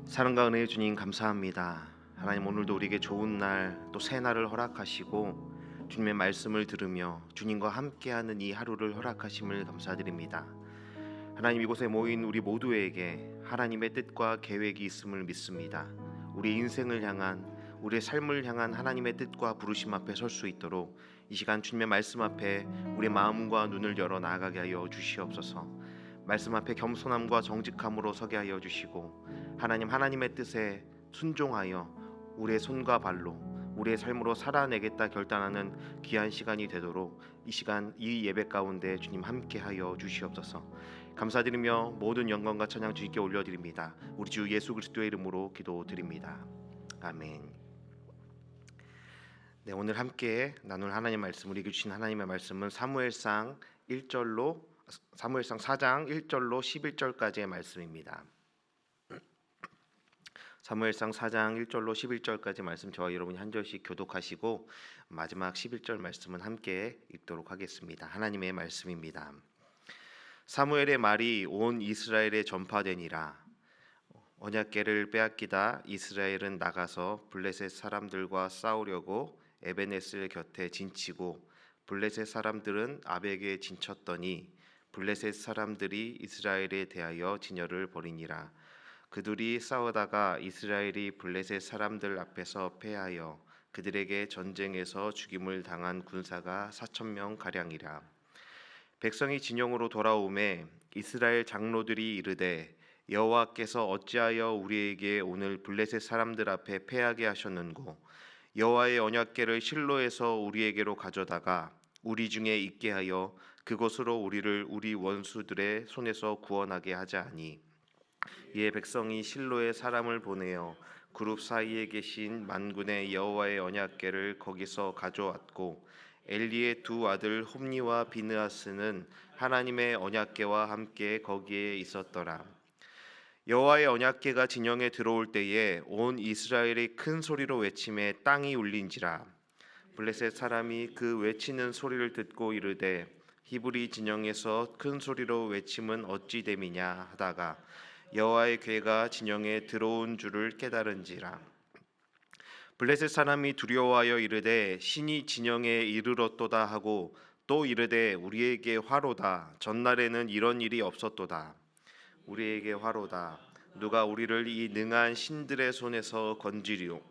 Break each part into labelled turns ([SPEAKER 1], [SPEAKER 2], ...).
[SPEAKER 1] 사랑과 은혜의 주님 감사합니다. 하나님, 오늘도 우리에게 좋은 날, 또 새 날을 허락하시고 주님의 말씀을 들으며 주님과 함께하는 이 하루를 허락하심을 감사드립니다. 하나님, 이곳에 모인 우리 모두에게 하나님의 뜻과 계획이 있음을 믿습니다. 우리 인생을 향한, 우리의 삶을 향한 하나님의 뜻과 부르심 앞에 설 수 있도록 이 시간 주님의 말씀 앞에 우리 마음과 눈을 열어 나아가게 하여 주시옵소서. 말씀 앞에 겸손함과 정직함으로 서게 하여 주시고, 하나님의 뜻에 순종하여 우리의 손과 발로 우리의 삶으로 살아내겠다 결단하는 귀한 시간이 되도록 이 시간, 이 예배 가운데 주님 함께하여 주시옵소서. 감사드리며 모든 영광과 찬양 주님께 올려드립니다. 우리 주 예수 그리스도의 이름으로 기도드립니다. 아멘. 네, 오늘 함께 나눌 하나님 말씀, 우리에게 주신 하나님의 말씀은 사무엘상 4장 1절로 11절까지의 말씀입니다. 사무엘상 4장 1절로 11절까지 말씀 저와 여러분이 한 절씩 교독하시고 마지막 11절 말씀은 함께 읽도록 하겠습니다. 하나님의 말씀입니다. 사무엘의 말이 온 이스라엘에 전파되니라. 언약궤를 빼앗기다 이스라엘은 나가서 블레셋 사람들과 싸우려고 에베네스 곁에 진치고, 블레셋 사람들은 아벡에 진쳤더니 블레셋 사람들이 이스라엘에 대하여 진열을 벌이니라. 그들이 싸우다가 이스라엘이 블레셋 사람들 앞에서 패하여 그들에게 전쟁에서 죽임을 당한 군사가 4,000명 가량이라. 백성이 진영으로 돌아오매 이스라엘 장로들이 이르되, 여호와께서 어찌하여 우리에게 오늘 블레셋 사람들 앞에 패하게 하셨는고, 여호와의 언약궤를 실로에서 우리에게로 가져다가 우리 중에 있게 하여 그곳으로 우리를 우리 원수들의 손에서 구원하게 하자하니, 이에 백성이 실로에 사람을 보내어 그룹 사이에 계신 만군의 여호와의 언약궤를 거기서 가져왔고, 엘리의 두 아들 홈니와 비느하스는 하나님의 언약궤와 함께 거기에 있었더라. 여호와의 언약궤가 진영에 들어올 때에 온 이스라엘이 큰 소리로 외치매 땅이 울린지라. 블레셋 사람이 그 외치는 소리를 듣고 이르되, 히브리 진영에서 큰 소리로 외침은 어찌 됨이냐 하다가 여호와의 궤가 진영에 들어온 줄을 깨달은지라. 블레셋 사람이 두려워하여 이르되, 신이 진영에 이르렀도다 하고 또 이르되, 우리에게 화로다. 전날에는 이런 일이 없었도다. 우리에게 화로다. 누가 우리를 이 능한 신들의 손에서 건지리오.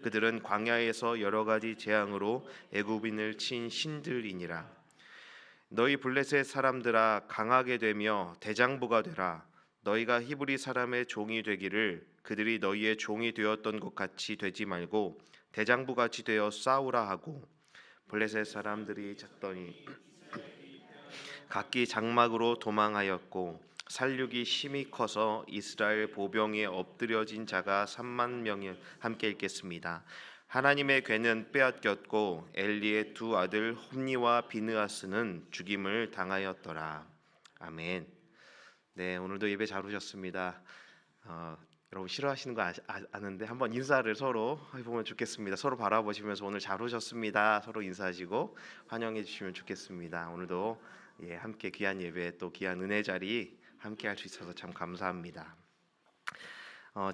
[SPEAKER 1] 그들은 광야에서 여러 가지 재앙으로 애굽인을 친 신들이니라. 너희 블레셋 사람들아, 강하게 되며 대장부가 되라. 너희가 히브리 사람의 종이 되기를 그들이 너희의 종이 되었던 것 같이 되지 말고 대장부 같이 되어 싸우라 하고, 블레셋 사람들이 잤더니 각기 장막으로 도망하였고, 살육이 심히 커서 이스라엘 보병에 엎드려진 자가 3만 명이 함께 있겠습니다. 하나님의 궤는 빼앗겼고 엘리의 두 아들 홈니와 비느하스는 죽임을 당하였더라. 아멘. 네, 오늘도 예배 잘 오셨습니다. 여러분 싫어하시는 거 아는데 한번 인사를 서로 해보면 좋겠습니다. 서로 바라보시면서 오늘 잘 오셨습니다. 서로 인사하시고 환영해 주시면 좋겠습니다. 오늘도 함께 귀한 예배, 또 귀한 은혜 자리 함께 할 수 있어서 참 감사합니다.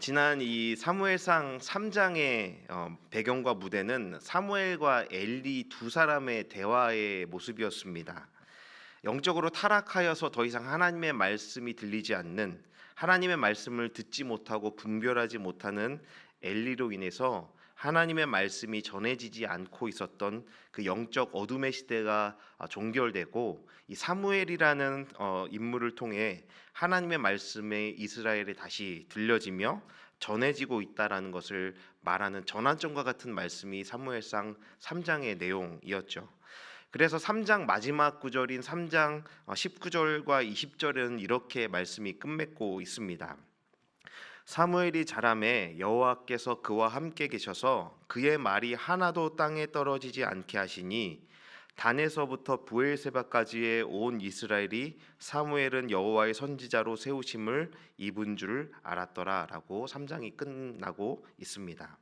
[SPEAKER 1] 지난 이 사무엘상 3장의 배경과 무대는 사무엘과 엘리 두 사람의 대화의 모습이었습니다. 영적으로 타락하여서 더 이상 하나님의 말씀이 들리지 않는, 하나님의 말씀을 듣지 못하고 분별하지 못하는 엘리로 인해서 하나님의 말씀이 전해지지 않고 있었던 그 영적 어둠의 시대가 종결되고, 이 사무엘이라는 인물을 통해 하나님의 말씀이 이스라엘에 다시 들려지며 전해지고 있다라는 것을 말하는 전환점과 같은 말씀이 사무엘상 3장의 내용이었죠. 그래서 3장 마지막 구절인 3장 19절과 20절은 이렇게 말씀이 끝맺고 있습니다. 사무엘이 자라매 여호와께서 그와 함께 계셔서 그의 말이 하나도 땅에 떨어지지 않게 하시니, 단에서부터 부엘세바까지의 온 이스라엘이 사무엘은 여호와의 선지자로 세우심을 입은 줄 알았더라라고 3장이 끝나고 있습니다.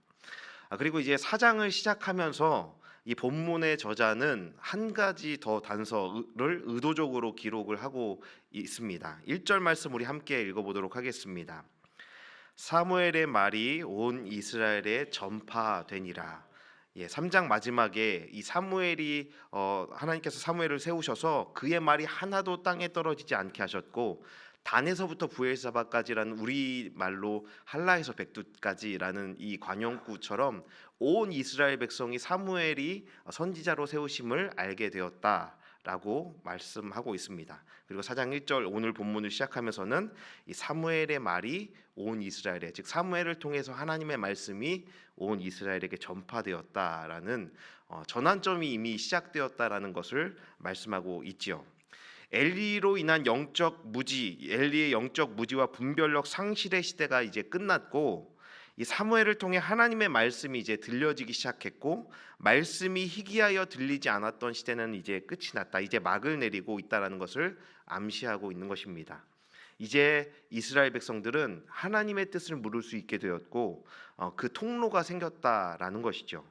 [SPEAKER 1] 그리고 이제 4장을 시작하면서 이 본문의 저자는 한 가지 더 단서를 의도적으로 기록을 하고 있습니다. 1절 말씀 우리 함께 읽어보도록 하겠습니다. 사무엘의 말이 온 이스라엘에 전파되니라. 3장 마지막에 이 사무엘이 하나님께서 사무엘을 세우셔서 그의 말이 하나도 땅에 떨어지지 않게 하셨고, 단에서부터 부엘사바까지라는 우리 말로 할라에서 백두까지라는 이 관용구처럼 온 이스라엘 백성이 사무엘이 선지자로 세우심을 알게 되었다라고 말씀하고 있습니다. 그리고 4장 1절 오늘 본문을 시작하면서는 이 사무엘의 말이 온 이스라엘에, 즉 사무엘을 통해서 하나님의 말씀이 온 이스라엘에게 전파되었다라는 전환점이 이미 시작되었다라는 것을 말씀하고 있지요. 엘리로 인한 엘리의 영적 무지와 분별력 상실의 시대가 이제 끝났고, 이 사무엘을 통해 하나님의 말씀이 이제 들려지기 시작했고, 말씀이 희귀하여 들리지 않았던 시대는 이제 끝이 났다. 이제 막을 내리고 있다라는 것을 암시하고 있는 것입니다. 이제 이스라엘 백성들은 하나님의 뜻을 물을 수 있게 되었고, 그 통로가 생겼다라는 것이죠.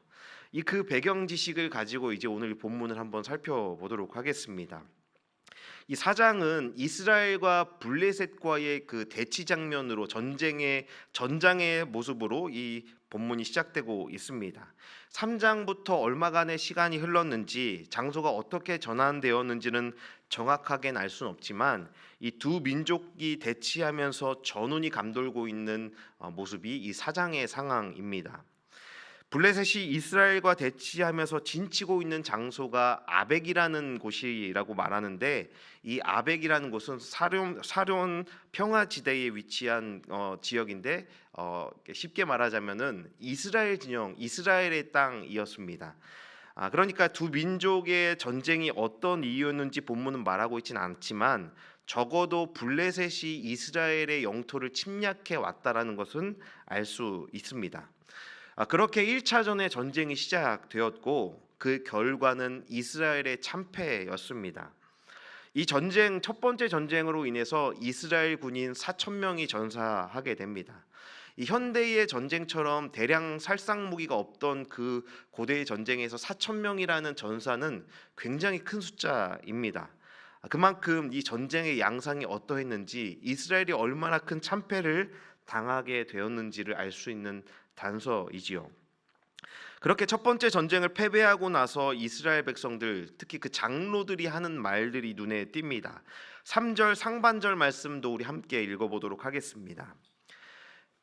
[SPEAKER 1] 그 배경 지식을 가지고 이제 오늘 본문을 한번 살펴보도록 하겠습니다. 이 4장은 이스라엘과 블레셋과의 그 대치 장면으로 전장의 모습으로 이 본문이 시작되고 있습니다. 3장부터 얼마간의 시간이 흘렀는지, 장소가 어떻게 전환되었는지는 정확하게는 알 수는 없지만, 이 두 민족이 대치하면서 전운이 감돌고 있는 모습이 이 4장의 상황입니다. 블레셋이 이스라엘과 대치하면서 진치고 있는 장소가 아벡이라는 곳이라고 말하는데, 이 아벡이라는 곳은 사론 평화지대에 위치한 지역인데, 쉽게 말하자면은 이스라엘 진영, 이스라엘의 땅이었습니다. 그러니까 두 민족의 전쟁이 어떤 이유였는지 본문은 말하고 있지는 않지만, 적어도 블레셋이 이스라엘의 영토를 침략해 왔다라는 것은 알 수 있습니다. 그렇게 1차전의 전쟁이 시작되었고, 그 결과는 이스라엘의 참패였습니다. 이 전쟁, 첫 번째 전쟁으로 인해서 이스라엘 군인 4,000명이 전사하게 됩니다. 이 현대의 전쟁처럼 대량 살상 무기가 없던 그 고대의 전쟁에서 4,000명이라는 전사는 굉장히 큰 숫자입니다. 그만큼 이 전쟁의 양상이 어떠했는지, 이스라엘이 얼마나 큰 참패를 당하게 되었는지를 알 수 있는 단서이지요. 그렇게 첫 번째 전쟁을 패배하고 나서 이스라엘 백성들, 특히 그 장로들이 하는 말들이 눈에 띕니다. 3절 상반절 말씀도 우리 함께 읽어보도록 하겠습니다.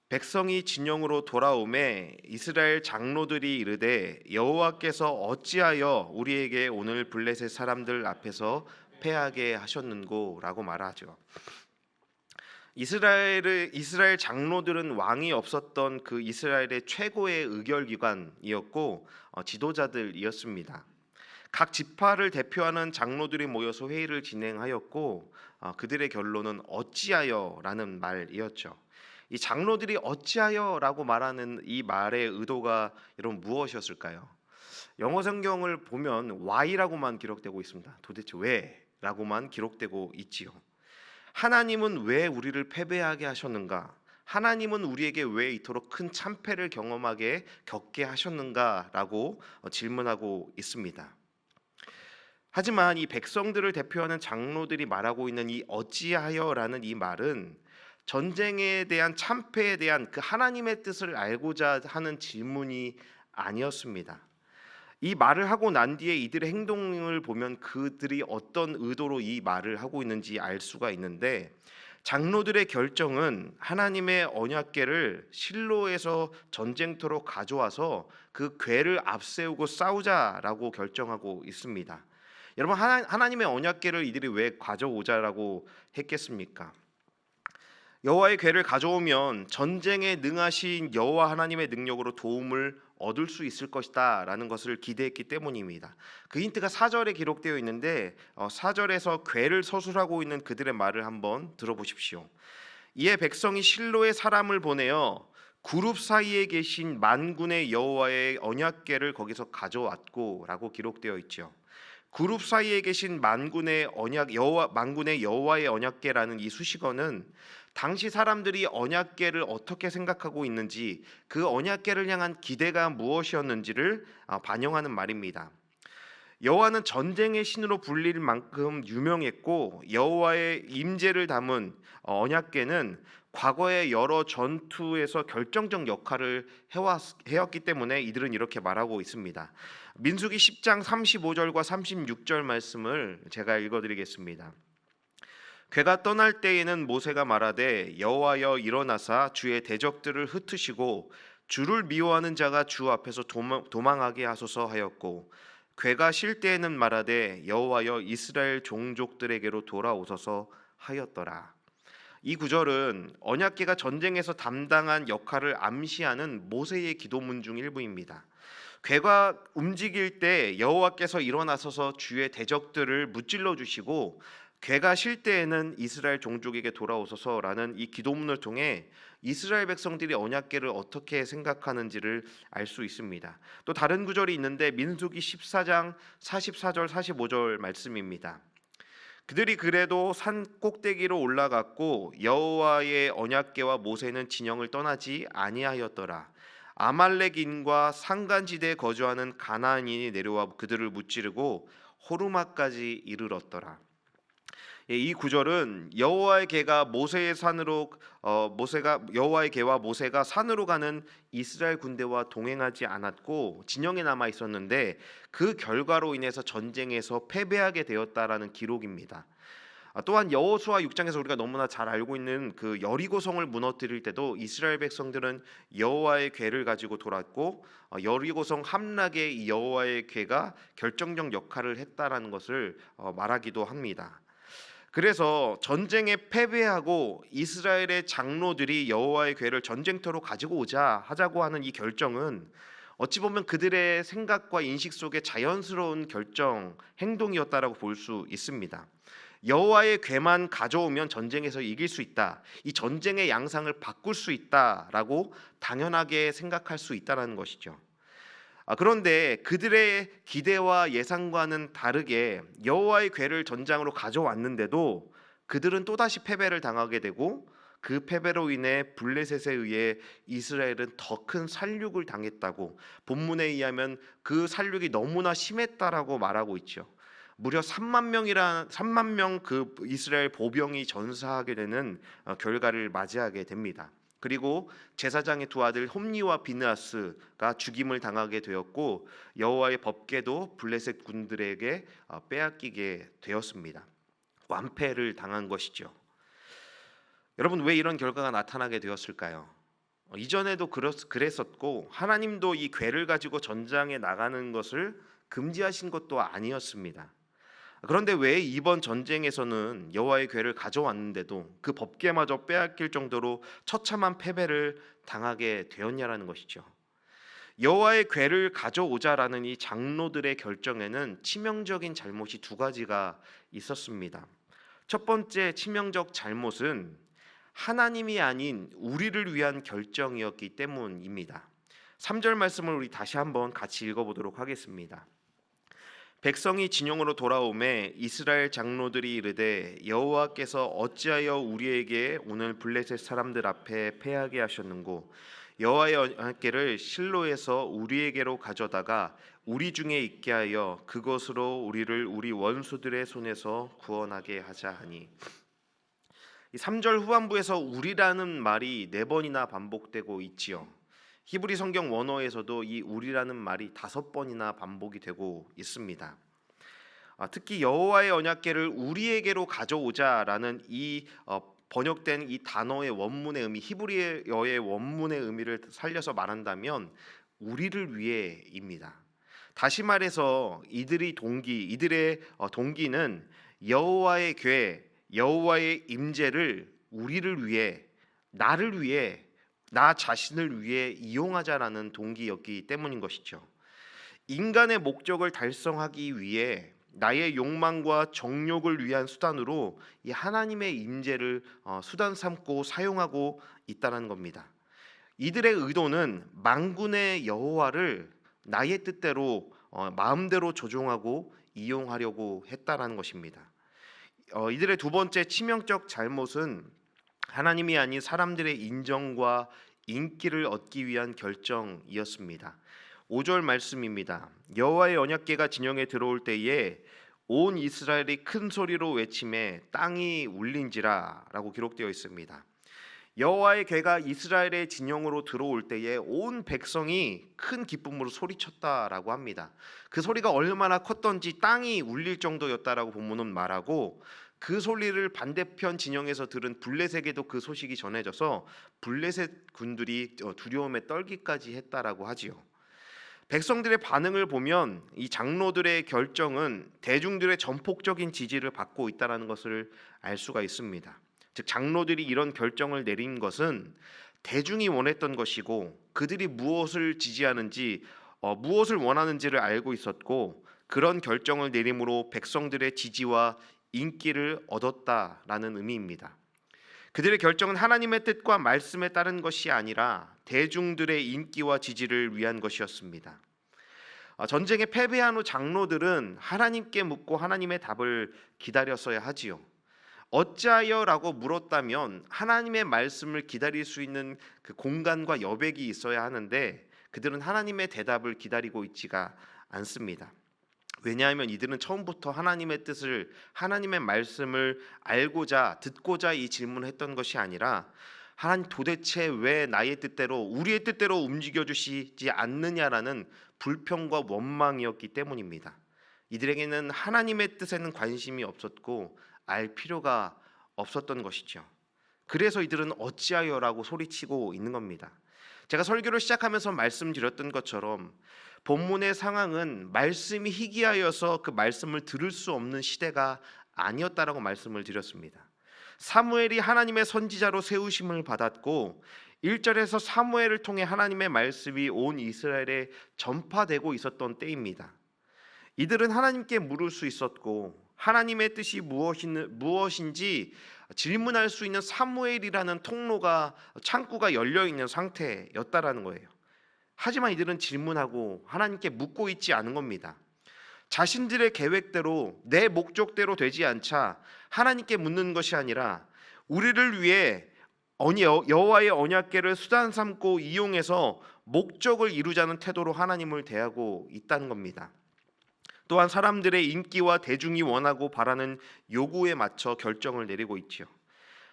[SPEAKER 1] 백성이 진영으로 돌아오매 이스라엘 장로들이 이르되, 여호와께서 어찌하여 우리에게 오늘 블레셋 사람들 앞에서 패하게 하셨는고 라고 말하죠. 이스라엘 장로들은 왕이 없었던 그 이스라엘의 최고의 의결기관이었고 지도자들이었습니다. 각 지파를 대표하는 장로들이 모여서 회의를 진행하였고, 그들의 결론은 어찌하여라는 말이었죠. 이 장로들이 어찌하여라고 말하는 이 말의 의도가 여러분 무엇이었을까요? 영어 성경을 보면 why라고만 기록되고 있습니다. 도대체 왜라고만 기록되고 있지요. 하나님은 왜 우리를 패배하게 하셨는가? 하나님은 우리에게 왜 이토록 큰 참패를 겪게 하셨는가라고 질문하고 있습니다. 하지만 이 백성들을 대표하는 장로들이 말하고 있는 이 어찌하여라는 이 말은 전쟁에 대한 참패에 대한 그 하나님의 뜻을 알고자 하는 질문이 아니었습니다. 이 말을 하고 난 뒤에 이들의 행동을 보면 그들이 어떤 의도로 이 말을 하고 있는지 알 수가 있는데, 장로들의 결정은 하나님의 언약궤를 실로에서 전쟁터로 가져와서 그 궤를 앞세우고 싸우자라고 결정하고 있습니다. 여러분, 하나님의 언약궤를 이들이 왜 가져오자라고 했겠습니까? 여호와의 궤를 가져오면 전쟁에 능하신 여호와 하나님의 능력으로 도움을 얻을 수 있을 것이다 라는 것을 기대했기 때문입니다. 그 힌트가 4절에 기록되어 있는데, 4절에서 궤를 서술하고 있는 그들의 말을 한번 들어보십시오. 이에 백성이 실로에 사람을 보내어 그룹 사이에 계신 만군의 여호와의 언약궤를 거기서 가져왔고 라고 기록되어 있죠. 그룹 사이에 계신 만군의 여호와의 언약궤라는 이 수식어는 당시 사람들이 언약궤를 어떻게 생각하고 있는지, 그 언약궤를 향한 기대가 무엇이었는지를 반영하는 말입니다. 여호와는 전쟁의 신으로 불릴 만큼 유명했고 여호와의 임재를 담은 언약궤는 과거의 여러 전투에서 결정적 역할을 해왔기 때문에 이들은 이렇게 말하고 있습니다. 민수기 10장 35절과 36절 말씀을 제가 읽어드리겠습니다. 궤가 떠날 때에는 모세가 말하되 여호와여 일어나사 주의 대적들을 흩으시고 주를 미워하는 자가 주 앞에서 도망하게 하소서 하였고 궤가 쉴 때에는 말하되 여호와여 이스라엘 종족들에게로 돌아오소서 하였더라. 이 구절은 언약궤가 전쟁에서 담당한 역할을 암시하는 모세의 기도문 중 일부입니다. 궤가 움직일 때 여호와께서 일어나셔서 주의 대적들을 무찔러 주시고 궤가 쉴 때에는 이스라엘 종족에게 돌아오소서라는 이 기도문을 통해 이스라엘 백성들이 언약궤를 어떻게 생각하는지를 알 수 있습니다. 또 다른 구절이 있는데 민수기 14장 44절 45절 말씀입니다. 그들이 그래도 산 꼭대기로 올라갔고 여호와의 언약궤와 모세는 진영을 떠나지 아니하였더라. 아말렉인과 산간지대에 거주하는 가나안인이 내려와 그들을 무찌르고 호르마까지 이르렀더라. 이 구절은 여호와의 궤가 여호와의 궤와 모세가 산으로 가는 이스라엘 군대와 동행하지 않았고 진영에 남아 있었는데 그 결과로 인해서 전쟁에서 패배하게 되었다라는 기록입니다. 또한 여호수아 6장에서 우리가 너무나 잘 알고 있는 그 여리고성을 무너뜨릴 때도 이스라엘 백성들은 여호와의 궤를 가지고 돌았고 여리고성 함락에 이 여호와의 궤가 결정적 역할을 했다라는 것을 말하기도 합니다. 그래서 전쟁에 패배하고 이스라엘의 장로들이 여호와의 궤를 전쟁터로 가지고 하자고 하는 이 결정은 어찌 보면 그들의 생각과 인식 속에 자연스러운 행동이었다라고 볼 수 있습니다. 여호와의 궤만 가져오면 전쟁에서 이길 수 있다. 이 전쟁의 양상을 바꿀 수 있다라고 당연하게 생각할 수 있다라는 것이죠. 그런데 그들의 기대와 예상과는 다르게 여호와의 궤를 전장으로 가져왔는데도 그들은 또다시 패배를 당하게 되고 그 패배로 인해 블레셋에 의해 이스라엘은 더 큰 살육을 당했다고 본문에 의하면 그 살육이 너무나 심했다라고 말하고 있죠. 무려 3만 명 그 이스라엘 보병이 전사하게 되는 결과를 맞이하게 됩니다. 그리고 제사장의 두 아들 홈니와 비느하스가 죽임을 당하게 되었고 여호와의 법궤도 블레셋 군들에게 빼앗기게 되었습니다. 완패를 당한 것이죠. 여러분, 왜 이런 결과가 나타나게 되었을까요? 이전에도 그랬었고 하나님도 이 궤를 가지고 전장에 나가는 것을 금지하신 것도 아니었습니다. 그런데 왜 이번 전쟁에서는 여호와의 궤를 가져왔는데도 그 법궤마저 빼앗길 정도로 처참한 패배를 당하게 되었냐라는 것이죠. 여호와의 궤를 가져오자라는 이 장로들의 결정에는 치명적인 잘못이 두 가지가 있었습니다. 첫 번째 치명적 잘못은 하나님이 아닌 우리를 위한 결정이었기 때문입니다. 3절 말씀을 우리 다시 한번 같이 읽어보도록 하겠습니다. 백성이 진영으로 돌아오매 이스라엘 장로들이 이르되 여호와께서 어찌하여 우리에게 오늘 블레셋 사람들 앞에 패하게 하셨는고 여호와의 언약궤를 실로에서 우리에게로 가져다가 우리 중에 있게 하여 그것으로 우리를 우리 원수들의 손에서 구원하게 하자 하니. 이 3절 후반부에서 우리라는 말이 4번이나 반복되고 있지요. 히브리 성경 원어에서도 이 우리라는 말이 5번이나 반복이 되고 있습니다. 특히 여호와의 언약궤를 우리에게로 가져오자라는 이 번역된 이 단어의 원문의 의미, 히브리어의 원문의 의미를 살려서 말한다면 우리를 위해입니다. 다시 말해서 이들의 동기는 여호와의 궤, 여호와의 임재를 우리를 위해, 나를 위해, 나 자신을 위해 이용하자라는 동기였기 때문인 것이죠. 인간의 목적을 달성하기 위해 나의 욕망과 정욕을 위한 수단으로 이 하나님의 임재를 수단 삼고 사용하고 있다는 겁니다. 이들의 의도는 만군의 여호와를 나의 뜻대로 마음대로 조종하고 이용하려고 했다라는 것입니다. 이들의 두 번째 치명적 잘못은 하나님이 아닌 사람들의 인정과 인기를 얻기 위한 결정이었습니다. 5절 말씀입니다. 여호와의 언약궤가 진영에 들어올 때에 온 이스라엘이 큰 소리로 외치매 땅이 울린지라라고 기록되어 있습니다. 여호와의 궤가 이스라엘의 진영으로 들어올 때에 온 백성이 큰 기쁨으로 소리쳤다라고 합니다. 그 소리가 얼마나 컸던지 땅이 울릴 정도였다라고 본문은 말하고, 그 소리를 반대편 진영에서 들은 블레셋에게도 그 소식이 전해져서 블레셋 군들이 두려움에 떨기까지 했다라고 하지요. 백성들의 반응을 보면 이 장로들의 결정은 대중들의 전폭적인 지지를 받고 있다는 것을 알 수가 있습니다. 즉 장로들이 이런 결정을 내린 것은 대중이 원했던 것이고, 그들이 무엇을 지지하는지 무엇을 원하는지를 알고 있었고, 그런 결정을 내림으로 백성들의 지지와 인기를 얻었다라는 의미입니다. 그들의 결정은 하나님의 뜻과 말씀에 따른 것이 아니라 대중들의 인기와 지지를 위한 것이었습니다. 전쟁에 패배한 후 장로들은 하나님께 묻고 하나님의 답을 기다렸어야 하지요. 어찌하여라고 물었다면 하나님의 말씀을 기다릴 수 있는 그 공간과 여백이 있어야 하는데, 그들은 하나님의 대답을 기다리고 있지가 않습니다. 왜냐하면 이들은 처음부터 하나님의 뜻을, 하나님의 말씀을 알고자 듣고자 이 질문을 했던 것이 아니라, 하나님 도대체 왜 나의 뜻대로, 우리의 뜻대로 움직여 주시지 않느냐라는 불평과 원망이었기 때문입니다. 이들에게는 하나님의 뜻에는 관심이 없었고 알 필요가 없었던 것이죠. 그래서 이들은 어찌하여라고 소리치고 있는 겁니다. 제가 설교를 시작하면서 말씀드렸던 것처럼 본문의 상황은 말씀이 희귀하여서 그 말씀을 들을 수 없는 시대가 아니었다라고 말씀을 드렸습니다. 사무엘이 하나님의 선지자로 세우심을 받았고 1절에서 사무엘을 통해 하나님의 말씀이 온 이스라엘에 전파되고 있었던 때입니다. 이들은 하나님께 물을 수 있었고 하나님의 뜻이 무엇인지 질문할 수 있는 사무엘이라는 통로가, 창구가 열려 있는 상태였다라는 거예요. 하지만 이들은 질문하고 하나님께 묻고 있지 않은 겁니다. 자신들의 계획대로, 내 목적대로 되지 않자 하나님께 묻는 것이 아니라 우리를 위해 여호와의 언약궤를 수단 삼고 이용해서 목적을 이루자는 태도로 하나님을 대하고 있다는 겁니다. 또한 사람들의 인기와 대중이 원하고 바라는 요구에 맞춰 결정을 내리고 있지요.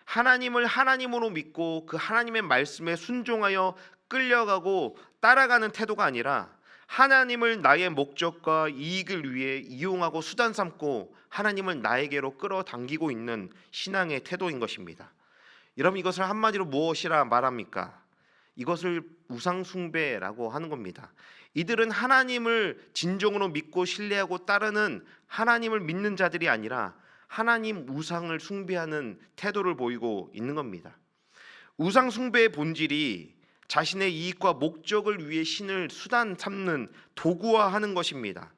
[SPEAKER 1] 하나님을 하나님으로 믿고 그 하나님의 말씀에 순종하여 끌려가고 따라가는 태도가 아니라, 하나님을 나의 목적과 이익을 위해 이용하고 수단 삼고 하나님을 나에게로 끌어당기고 있는 신앙의 태도인 것입니다. 여러분, 이것을 한마디로 무엇이라 말합니까? 이것을 우상숭배라고 하는 겁니다. 이들은 하나님을 진정으로 믿고 신뢰하고 따르는, 하나님을 믿는 자들이 아니라 하나님 우상을 숭배하는 태도를 보이고 있는 겁니다. 우상 숭배의 본질이 자신의 이익과 목적을 위해 신을 수단 삼는, 도구화하는 것입니다.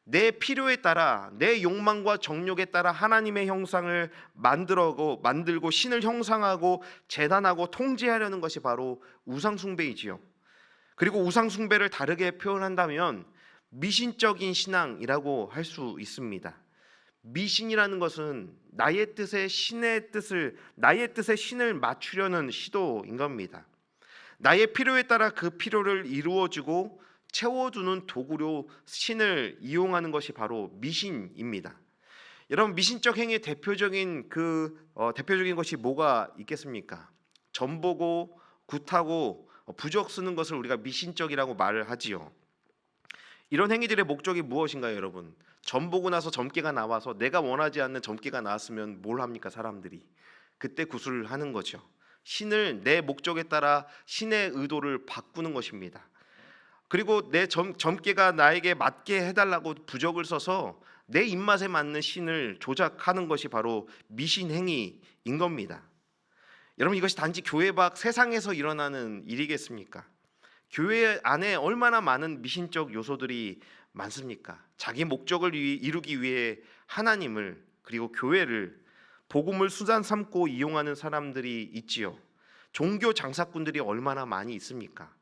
[SPEAKER 1] 내 필요에 따라, 내 욕망과 정욕에 따라 하나님의 형상을 만들고 신을 형상하고 재단하고 통제하려는 것이 바로 우상 숭배이지요. 그리고 우상 숭배를 다르게 표현한다면 미신적인 신앙이라고 할 수 있습니다. 미신이라는 것은 나의 뜻에 신을 맞추려는 시도인 겁니다. 나의 필요에 따라 그 필요를 이루어주고 채워주는 도구로 신을 이용하는 것이 바로 미신입니다. 여러분, 미신적 행위의 대표적인 것이 뭐가 있겠습니까? 점 보고 굿하고 부적 쓰는 것을 우리가 미신적이라고 말을 하지요. 이런 행위들의 목적이 무엇인가요, 여러분? 점 보고 나서 점괘가 나와서 내가 원하지 않는 점괘가 나왔으면 뭘 합니까, 사람들이? 그때 구술을 하는 거죠. 신을 내 목적에 따라 신의 의도를 바꾸는 것입니다. 그리고 내 점괘가 나에게 맞게 해달라고 부적을 써서 내 입맛에 맞는 신을 조작하는 것이 바로 미신 행위인 겁니다. 여러분, 이것이 단지 교회 밖 세상에서 일어나는 일이겠습니까? 교회 안에 얼마나 많은 미신적 요소들이 많습니까? 자기 목적을 이루기 위해 하나님을, 그리고 교회를, 복음을 수단 삼고 이용하는 사람들이 있지요. 종교 장사꾼들이 얼마나 많이 있습니까?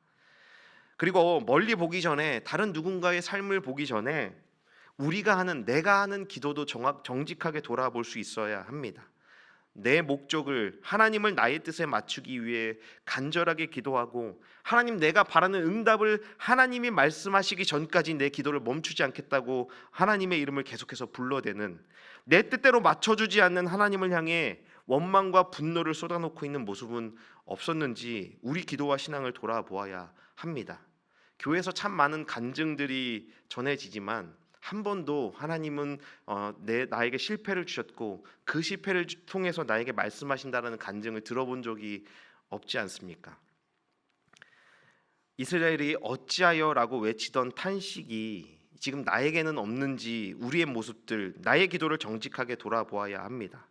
[SPEAKER 1] 그리고 멀리 보기 전에, 다른 누군가의 삶을 보기 전에 내가 하는 기도도 정직하게 돌아볼 수 있어야 합니다. 내 목적을 하나님을 나의 뜻에 맞추기 위해 간절하게 기도하고 하나님 내가 바라는 응답을 하나님이 말씀하시기 전까지 내 기도를 멈추지 않겠다고 하나님의 이름을 계속해서 불러대는 내 뜻대로 맞춰주지 않는 하나님을 향해 원망과 분노를 쏟아놓고 있는 모습은 없었는지 우리 기도와 신앙을 돌아보아야 합니다. 교회에서 참 많은 간증들이 전해지지만 한 번도 하나님은 나에게 실패를 주셨고 그 실패를 통해서 나에게 말씀하신다라는 간증을 들어본 적이 없지 않습니까? 이스라엘이 어찌하여라고 외치던 탄식이 지금 나에게는 없는지 우리의 모습들, 나의 기도를 정직하게 돌아보아야 합니다.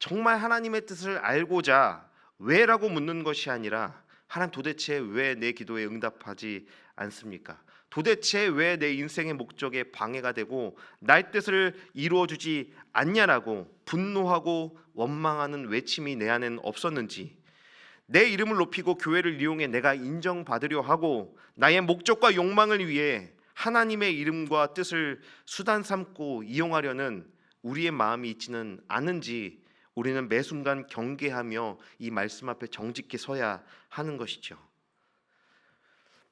[SPEAKER 1] 정말 하나님의 뜻을 알고자 왜라고 묻는 것이 아니라 하나님 도대체 왜 내 기도에 응답하지 않습니까? 도대체 왜 내 인생의 목적에 방해가 되고 나의 뜻을 이루어주지 않냐라고 분노하고 원망하는 외침이 내 안에는 없었는지, 내 이름을 높이고 교회를 이용해 내가 인정받으려 하고 나의 목적과 욕망을 위해 하나님의 이름과 뜻을 수단 삼고 이용하려는 우리의 마음이 있지는 않은지 우리는 매 순간 경계하며 이 말씀 앞에 정직히 서야 하는 것이죠.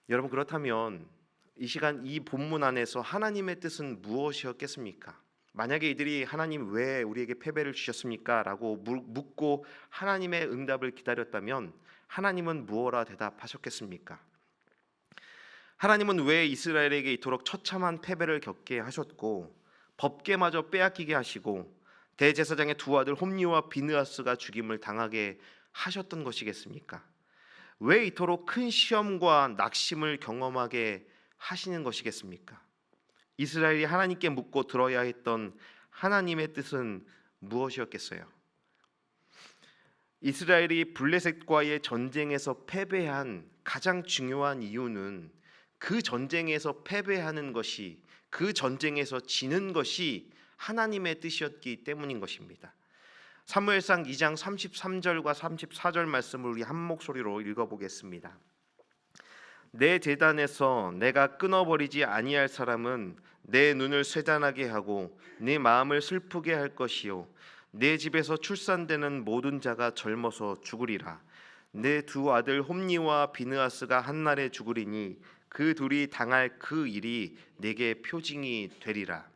[SPEAKER 1] 여러분, 그렇다면 이 시간 이 본문 안에서 하나님의 뜻은 무엇이었겠습니까? 만약에 이들이 하나님 왜 우리에게 패배를 주셨습니까? 라고 묻고 하나님의 응답을 기다렸다면 하나님은 무엇라 대답하셨겠습니까? 하나님은 왜 이스라엘에게 이토록 처참한 패배를 겪게 하셨고 법궤마저 빼앗기게 하시고 대제사장의 두 아들 홈리와 비느하스가 죽임을 당하게 하셨던 것이겠습니까? 왜 이토록 큰 시험과 낙심을 경험하게 하시는 것이겠습니까? 이스라엘이 하나님께 묻고 들어야 했던 하나님의 뜻은 무엇이었겠어요? 이스라엘이 블레셋과의 전쟁에서 패배한 가장 중요한 이유는 그 전쟁에서 패배하는 것이, 그 전쟁에서 지는 것이 하나님의 뜻이었기 때문인 것입니다. 사무엘상 2장 33절과 34절 말씀을 우리 한 목소리로 읽어보겠습니다. 내 제단에서 내가 끊어버리지 아니할 사람은 내 눈을 쇠잔하게 하고 네 마음을 슬프게 할 것이요 내 집에서 출산되는 모든 자가 젊어서 죽으리라. 내 두 아들 홈니와 비느하스가 한날에 죽으리니 그 둘이 당할 그 일이 내게 표징이 되리라.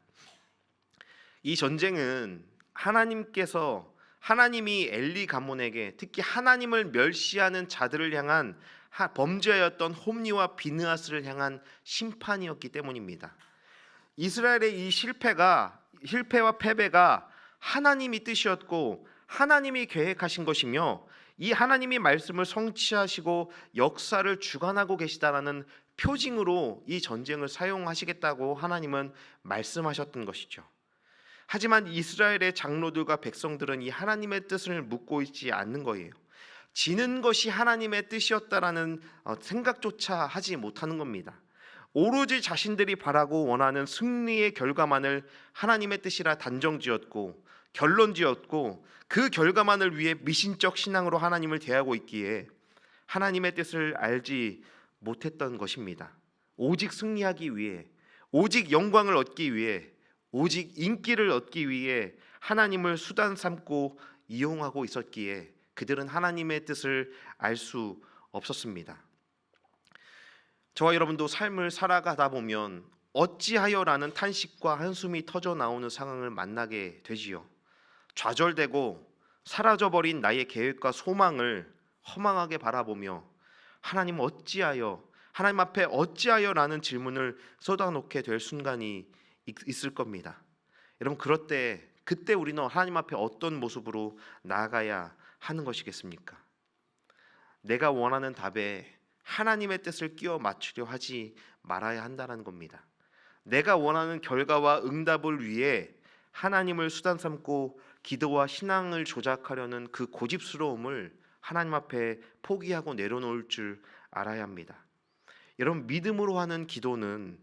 [SPEAKER 1] 이 전쟁은 하나님이 엘리 가문에게, 특히 하나님을 멸시하는 자들을 향한 범죄였던 홈리와 비느하스를 향한 심판이었기 때문입니다. 이스라엘의 이 실패와 패배가 하나님이 뜻이었고 하나님이 계획하신 것이며 이 하나님이 말씀을 성취하시고 역사를 주관하고 계시다라는 표징으로 이 전쟁을 사용하시겠다고 하나님은 말씀하셨던 것이죠. 하지만 이스라엘의 장로들과 백성들은 이 하나님의 뜻을 묻고 있지 않는 거예요. 지는 것이 하나님의 뜻이었다라는 생각조차 하지 못하는 겁니다. 오로지 자신들이 바라고 원하는 승리의 결과만을 하나님의 뜻이라 단정지었고 결론지었고 그 결과만을 위해 미신적 신앙으로 하나님을 대하고 있기에 하나님의 뜻을 알지 못했던 것입니다. 오직 승리하기 위해, 오직 영광을 얻기 위해, 오직 인기를 얻기 위해 하나님을 수단 삼고 이용하고 있었기에 그들은 하나님의 뜻을 알 수 없었습니다. 저와 여러분도 삶을 살아가다 보면 어찌하여라는 탄식과 한숨이 터져 나오는 상황을 만나게 되지요. 좌절되고 사라져버린 나의 계획과 소망을 허망하게 바라보며 하나님 어찌하여, 하나님 앞에 어찌하여라는 질문을 쏟아놓게 될 순간이 있을 겁니다. 여러분, 그때 우리는 하나님 앞에 어떤 모습으로 나아가야 하는 것이겠습니까? 내가 원하는 답에 하나님의 뜻을 끼워 맞추려 하지 말아야 한다는 겁니다. 내가 원하는 결과와 응답을 위해 하나님을 수단 삼고 기도와 신앙을 조작하려는 그 고집스러움을 하나님 앞에 포기하고 내려놓을 줄 알아야 합니다. 여러분, 믿음으로 하는 기도는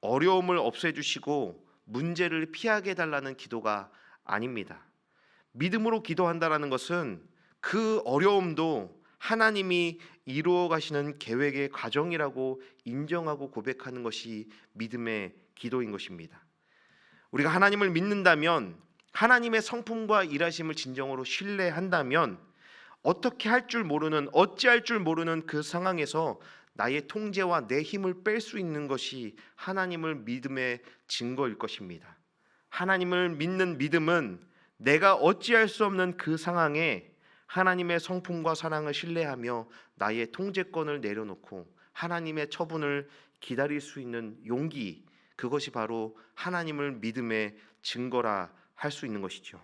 [SPEAKER 1] 어려움을 없애주시고 문제를 피하게 해달라는 기도가 아닙니다. 믿음으로 기도한다라는 것은 그 어려움도 하나님이 이루어 가시는 계획의 과정이라고 인정하고 고백하는 것이 믿음의 기도인 것입니다. 우리가 하나님을 믿는다면 하나님의 성품과 일하심을 진정으로 신뢰한다면 어떻게 할 줄 모르는, 어찌할 줄 모르는 그 상황에서 나의 통제와 내 힘을 뺄 수 있는 것이 하나님을 믿음의 증거일 것입니다. 하나님을 믿는 믿음은 내가 어찌할 수 없는 그 상황에 하나님의 성품과 사랑을 신뢰하며 나의 통제권을 내려놓고 하나님의 처분을 기다릴 수 있는 용기, 그것이 바로 하나님을 믿음의 증거라 할 수 있는 것이죠.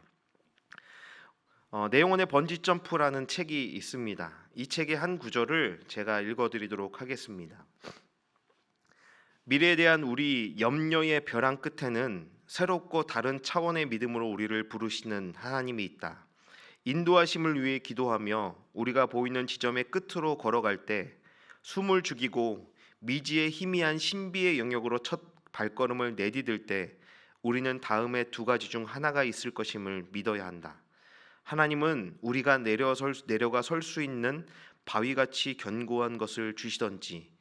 [SPEAKER 1] 내용원의 번지점프라는 책이 있습니다. 이 책의 한 구절을 제가 읽어드리도록 하겠습니다. 미래에 대한 우리 염려의 벼랑 끝에는 새롭고 다른 차원의 믿음으로 우리를 부르시는 하나님이 있다. 인도하심을 위해 기도하며 우리가 보이는 지점의 끝으로 걸어갈 때 숨을 죽이고 미지의 희미한 신비의 영역으로 첫 발걸음을 내디딜 때 우리는 다음에 두 가지 중 하나가 있을 것임을 믿어야 한다. 하나님은 우리가 내려가 설 수 있는 바위같이 견고한 것을 주시던지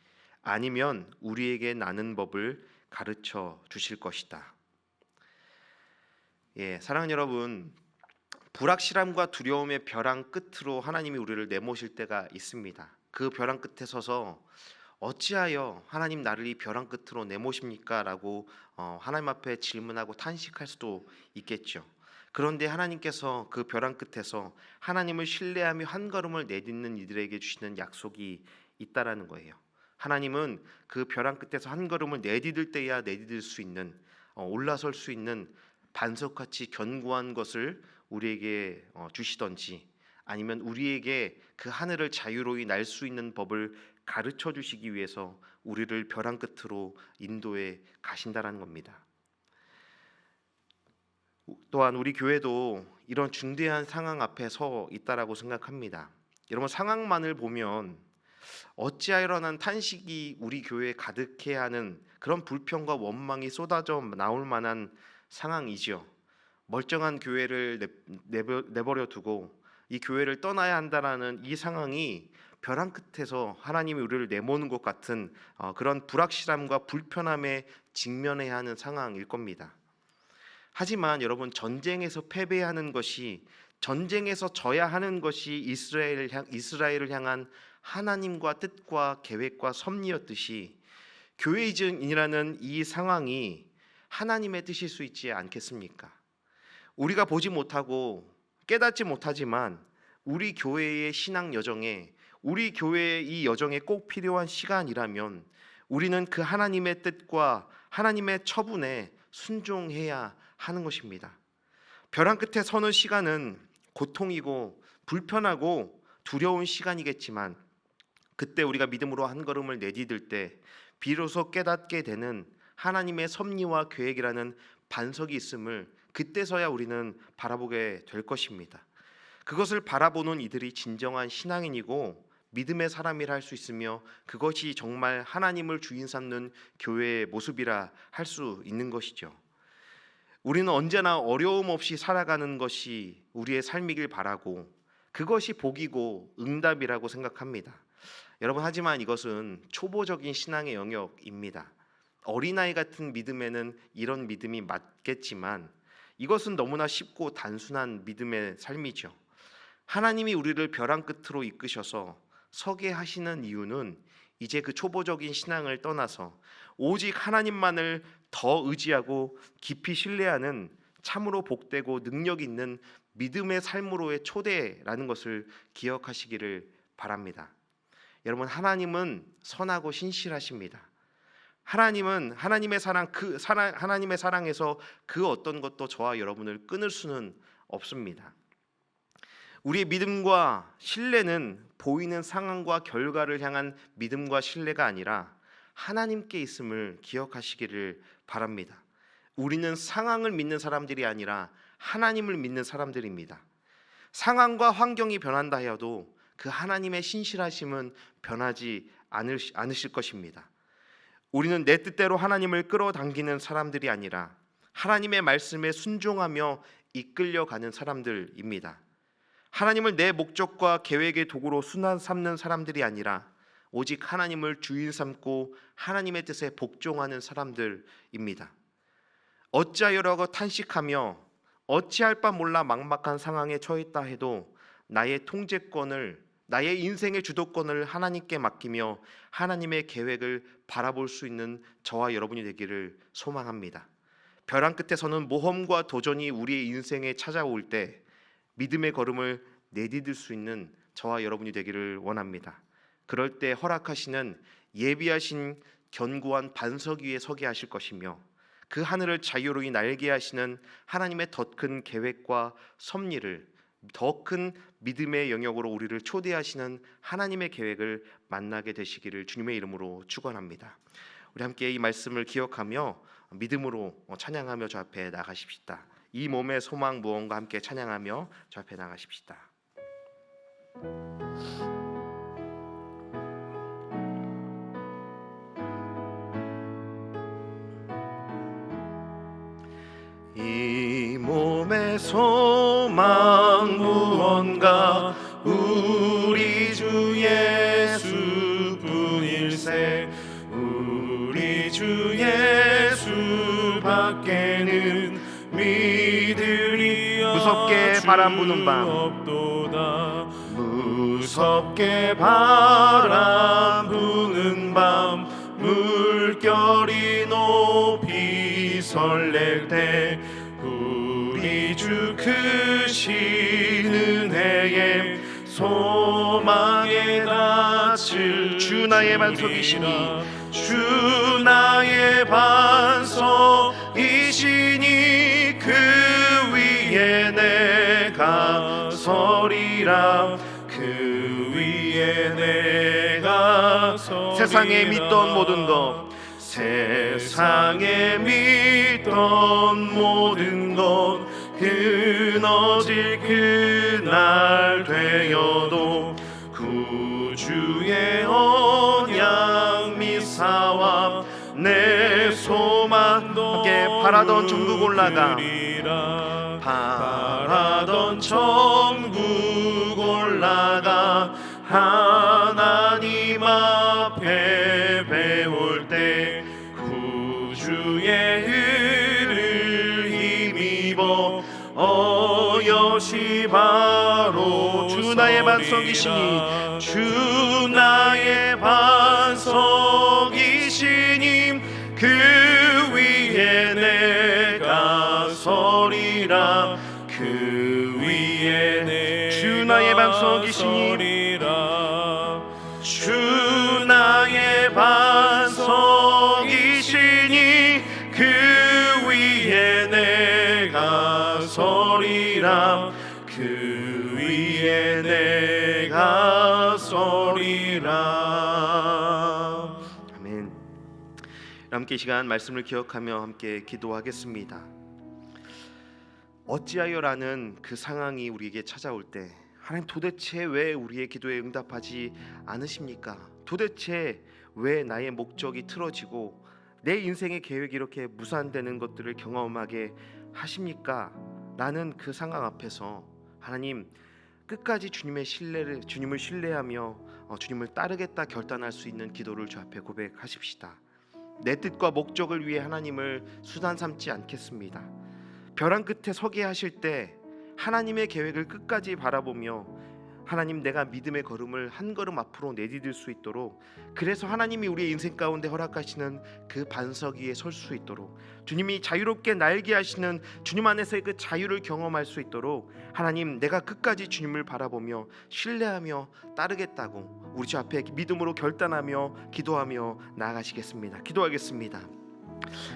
[SPEAKER 1] 아니면 우리에게 나는 법을 가르쳐 주실 것이다. 사랑하는 여러분, 불확실함과 두려움의 벼랑 끝으로 하나님이 우리를 내모실 때가 있습니다. 그 벼랑 끝에 서서 어찌하여 하나님 나를 이 벼랑 끝으로 내모십니까? 라고 하나님 앞에 질문하고 탄식할 수도 있겠죠. 그런데 하나님께서 그 벼랑 끝에서 하나님을 신뢰하며 한 걸음을 내딛는 이들에게 주시는 약속이 있다라는 거예요. 하나님은 그 벼랑 끝에서 한 걸음을 내디딜 때야 내디딜 수 있는, 올라설 수 있는 반석같이 견고한 것을 우리에게 주시던지 아니면 우리에게 그 하늘을 자유로이 날 수 있는 법을 가르쳐 주시기 위해서 우리를 벼랑 끝으로 인도해 가신다라는 겁니다. 또한 우리 교회도 이런 중대한 상황 앞에 서 있다라고 생각합니다. 여러분, 상황만을 보면 어찌하여라는 탄식이 우리 교회에 가득해야 하는 그런 불평과 원망이 쏟아져 나올 만한 상황이죠. 멀쩡한 교회를 내버려 두고 이 교회를 떠나야 한다라는 이 상황이 벼랑 끝에서 하나님이 우리를 내모는 것 같은 그런 불확실함과 불편함에 직면해야 하는 상황일 겁니다. 하지만 여러분, 전쟁에서 패배하는 것이, 전쟁에서 져야 하는 것이 이스라엘을 향한 하나님과 뜻과 계획과 섭리였듯이 교회 이전이라는 이 상황이 하나님의 뜻일 수 있지 않겠습니까? 우리가 보지 못하고 깨닫지 못하지만 우리 교회의 신앙 여정에, 우리 교회의 이 여정에 꼭 필요한 시간이라면 우리는 그 하나님의 뜻과 하나님의 처분에 순종해야 하는 것입니다. 벼랑 끝에 서는 시간은 고통이고 불편하고 두려운 시간이겠지만 그때 우리가 믿음으로 한 걸음을 내디딜 때 비로소 깨닫게 되는 하나님의 섭리와 계획이라는 반석이 있음을 그때서야 우리는 바라보게 될 것입니다. 그것을 바라보는 이들이 진정한 신앙인이고 믿음의 사람이라 할 수 있으며 그것이 정말 하나님을 주인 삼는 교회의 모습이라 할 수 있는 것이죠. 우리는 언제나 어려움 없이 살아가는 것이 우리의 삶이길 바라고 그것이 복이고 응답이라고 생각합니다. 여러분, 하지만 이것은 초보적인 신앙의 영역입니다. 어린아이 같은 믿음에는 이런 믿음이 맞겠지만 이것은 너무나 쉽고 단순한 믿음의 삶이죠. 하나님이 우리를 벼랑 끝으로 이끄셔서 서게 하시는 이유는 이제 그 초보적인 신앙을 떠나서 오직 하나님만을 더 의지하고 깊이 신뢰하는 참으로 복되고 능력 있는 믿음의 삶으로의 초대라는 것을 기억하시기를 바랍니다. 여러분, 하나님은 선하고 신실하십니다. 하나님은 하나님의 하나님의 사랑에서 그 어떤 것도 저와 여러분을 끊을 수는 없습니다. 우리의 믿음과 신뢰는 보이는 상황과 결과를 향한 믿음과 신뢰가 아니라 하나님께 있음을 기억하시기를 바랍니다. 우리는 상황을 믿는 사람들이 아니라 하나님을 믿는 사람들입니다. 상황과 환경이 변한다 해도 그 하나님의 신실하심은 변하지 않으실 것입니다. 우리는 내 뜻대로 하나님을 끌어당기는 사람들이 아니라 하나님의 말씀에 순종하며 이끌려가는 사람들입니다. 하나님을 내 목적과 계획의 도구로 삼는 사람들이 아니라 오직 하나님을 주인 삼고 하나님의 뜻에 복종하는 사람들입니다. 어찌하여라고 탄식하며 어찌할 바 몰라 막막한 상황에 처했다 해도 나의 통제권을, 나의 인생의 주도권을 하나님께 맡기며 하나님의 계획을 바라볼 수 있는 저와 여러분이 되기를 소망합니다. 벼랑 끝에서는 모험과 도전이 우리의 인생에 찾아올 때 믿음의 걸음을 내디딜 수 있는 저와 여러분이 되기를 원합니다. 그럴 때 허락하시는 예비하신 견고한 반석 위에 서게 하실 것이며 그 하늘을 자유로이 날게 하시는 하나님의 더 큰 계획과 섭리를, 더 큰 믿음의 영역으로 우리를 초대하시는 하나님의 계획을 만나게 되시기를 주님의 이름으로 축원합니다. 우리 함께 이 말씀을 기억하며 믿음으로 찬양하며 저 앞에 나가십시다. 이 몸의 소망 무언가 함께 찬양하며 저 앞에 나가십시다. 이 몸의 소망 무언가 우리 주 예수뿐일세. 우리 주 예수밖에는 믿으리 무섭게 바람 부는 밤 없도다. 무섭게 바람 부는 밤 물결이 높이 설렐 때 우리 주 크신 은혜에 소망에 닿을 주 나의 반석이시니 주 나의 반석이시니 그 위에 내가 서리라. 그 위에 내가 서리라. 세상에 믿던 모든 것, 세상에 믿던 모든 것 끊어질 그날 되어도 구주의 언약 미사와 내 소망도 함께 바라던 천국 올라가 바라던 천국 올라가 하나님 앞에 배울 때 구주의 은을 힘입어 어여시 바로 주 나의 반석이시니 주 나의 반석이시니 그 위에 내가 서리라. 그 위에 내 주 나의 반석이시니 주 나의 반석이시니 그 위에 내가 서리라. 그 위에 내가 서리라. 아멘. 함께 이 시간 말씀을 기억하며 함께 기도하겠습니다. 어찌하여라는 그 상황이 우리에게 찾아올 때 하나님 도대체 왜 우리의 기도에 응답하지 않으십니까? 도대체 왜 나의 목적이 틀어지고 내 인생의 계획이 이렇게 무산되는 것들을 경험하게 하십니까? 라는 그 상황 앞에서 하나님 끝까지 주님을 신뢰하며 주님을 따르겠다 결단할 수 있는 기도를 주 앞에 고백하십시다. 내 뜻과 목적을 위해 하나님을 수단 삼지 않겠습니다. 벼랑 끝에 서게 하실 때 하나님의 계획을 끝까지 바라보며 하나님 내가 믿음의 걸음을 한 걸음 앞으로 내디딜 수 있도록, 그래서 하나님이 우리의 인생 가운데 허락하시는 그 반석 위에 설 수 있도록, 주님이 자유롭게 날게 하시는 주님 안에서의 그 자유를 경험할 수 있도록 하나님 내가 끝까지 주님을 바라보며 신뢰하며 따르겠다고 우리 주 앞에 믿음으로 결단하며 기도하며 나아가시겠습니다. 기도하겠습니다.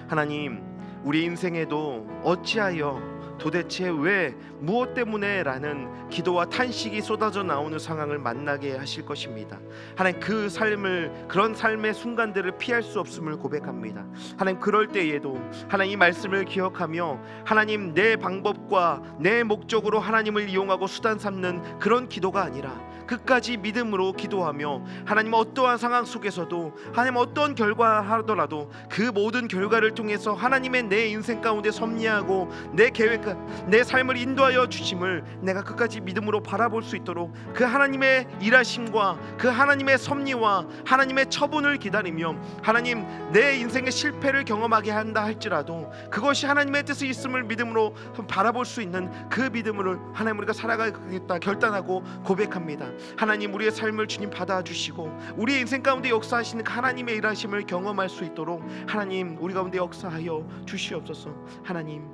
[SPEAKER 1] 하나님 우리 인생에도 어찌하여 도대체 왜 무엇 때문에 라는 기도와 탄식이 쏟아져 나오는 상황을 만나게 하실 것입니다. 하나님 그 삶을, 그런 삶의 순간들을 피할 수 없음을 고백합니다. 하나님 그럴 때에도 하나님 이 말씀을 기억하며 하나님 내 방법과 내 목적으로 하나님을 이용하고 수단 삼는 그런 기도가 아니라 끝까지 믿음으로 기도하며 하나님 어떠한 상황 속에서도 하나님 어떤 결과 하더라도 그 모든 결과를 통해서 하나님의 내 인생 가운데 섭리하고 내 계획, 내 삶을 인도하여 주심을 내가 끝까지 믿음으로 바라볼 수 있도록 그 하나님의 일하심과 그 하나님의 섭리와 하나님의 처분을 기다리며 하나님 내 인생의 실패를 경험하게 한다 할지라도 그것이 하나님의 뜻이 있음을 믿음으로 바라볼 수 있는 그 믿음으로 하나님 우리가 살아가겠다 결단하고 고백합니다. 하나님 우리의 삶을 주님 받아주시고 우리의 인생 가운데 역사하시는 그 하나님의 일하심을 경험할 수 있도록 하나님 우리 가운데 역사하여 주시옵소서. 하나님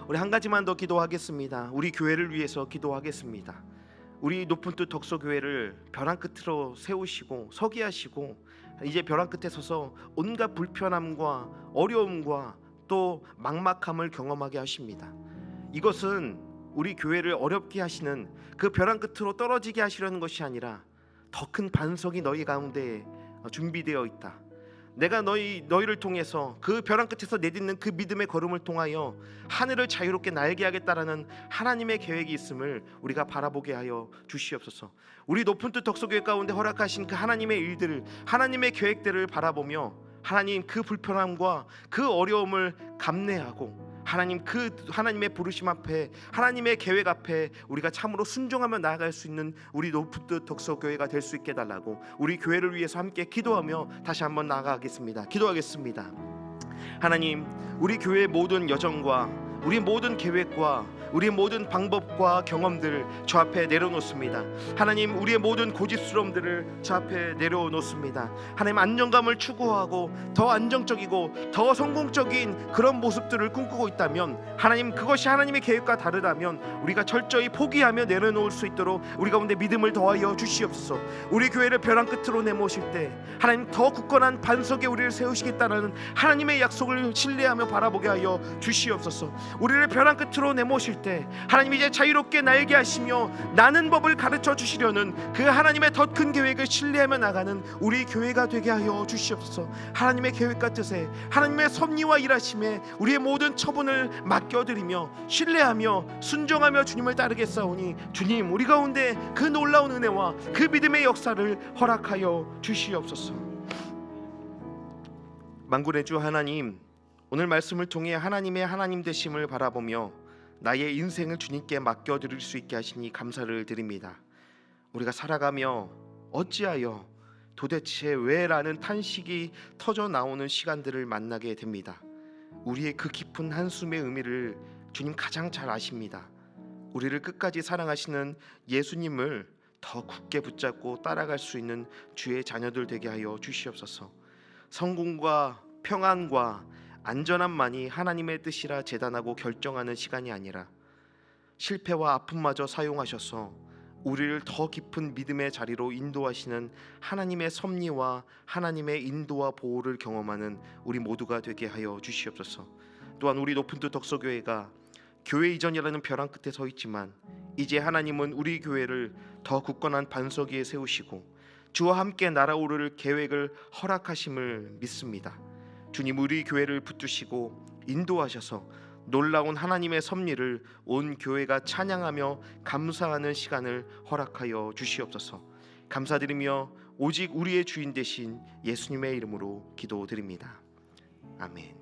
[SPEAKER 1] 우리 한 가지만 더 기도하겠습니다. 우리 교회를 위해서 기도하겠습니다. 우리 높은 뜻 덕소교회를 벼랑 끝으로 세우시고 서게 하시고 이제 벼랑 끝에 서서 온갖 불편함과 어려움과 또 막막함을 경험하게 하십니다. 이것은 우리 교회를 어렵게 하시는 그 벼랑 끝으로 떨어지게 하시려는 것이 아니라 더 큰 반석이 너희 가운데 준비되어 있다. 내가 너희를 통해서 그 벼랑 끝에서 내딛는 그 믿음의 걸음을 통하여 하늘을 자유롭게 날게 하겠다라는 하나님의 계획이 있음을 우리가 바라보게 하여 주시옵소서. 우리 높은 뜻 덕소교회 가운데 허락하신 그 하나님의 일들을 하나님의 계획들을 바라보며 하나님 그 불편함과 그 어려움을 감내하고 하나님 그 하나님의 부르심 앞에 하나님의 계획 앞에 우리가 참으로 순종하며 나아갈 수 있는 우리 높은 뜻 덕소교회가 될 수 있게 해달라고 우리 교회를 위해서 함께 기도하며 다시 한번 나아가겠습니다. 기도하겠습니다. 하나님 우리 교회의 모든 여정과 우리 모든 계획과 우리 모든 방법과 경험들 저 앞에 내려놓습니다. 하나님 우리의 모든 고집스러움들을 저 앞에 내려놓습니다. 하나님 안정감을 추구하고 더 안정적이고 더 성공적인 그런 모습들을 꿈꾸고 있다면 하나님 그것이 하나님의 계획과 다르다면 우리가 철저히 포기하며 내려놓을 수 있도록 우리 가운데 믿음을 더하여 주시옵소서. 우리 교회를 벼랑 끝으로 내모실 때 하나님 더 굳건한 반석에 우리를 세우시겠다는 하나님의 약속을 신뢰하며 바라보게 하여 주시옵소서. 우리를 벼랑 끝으로 내모실 때 하나님 이제 자유롭게 날게 하시며 나는 법을 가르쳐 주시려는 그 하나님의 더 큰 계획을 신뢰하며 나가는 우리 교회가 되게 하여 주시옵소서. 하나님의 계획과 뜻에 하나님의 섭리와 일하심에 우리의 모든 처분을 맡겨드리며 신뢰하며 순종하며 주님을 따르겠사오니 주님 우리 가운데 그 놀라운 은혜와 그 믿음의 역사를 허락하여 주시옵소서. 만군의 주 하나님 오늘 말씀을 통해 하나님의 하나님 되심을 바라보며 나의 인생을 주님께 맡겨드릴 수 있게 하시니 감사를 드립니다. 우리가 살아가며 어찌하여 도대체 왜라는 탄식이 터져 나오는 시간들을 만나게 됩니다. 우리의 그 깊은 한숨의 의미를 주님 가장 잘 아십니다. 우리를 끝까지 사랑하시는 예수님을 더 굳게 붙잡고 따라갈 수 있는 주의 자녀들 되게 하여 주시옵소서. 성공과 평안과 안전함만이 하나님의 뜻이라 재단하고 결정하는 시간이 아니라 실패와 아픔마저 사용하셔서 우리를 더 깊은 믿음의 자리로 인도하시는 하나님의 섭리와 하나님의 인도와 보호를 경험하는 우리 모두가 되게 하여 주시옵소서. 또한 우리 높은 뜻 덕소교회가 교회 이전이라는 벼랑 끝에 서 있지만 이제 하나님은 우리 교회를 더 굳건한 반석 위에 세우시고 주와 함께 날아오를 계획을 허락하심을 믿습니다. 주님 우리 교회를 붙드시고 인도하셔서 놀라운 하나님의 섭리를 온 교회가 찬양하며 감사하는 시간을 허락하여 주시옵소서. 감사드리며 오직 우리의 주인 되신 예수님의 이름으로 기도드립니다. 아멘.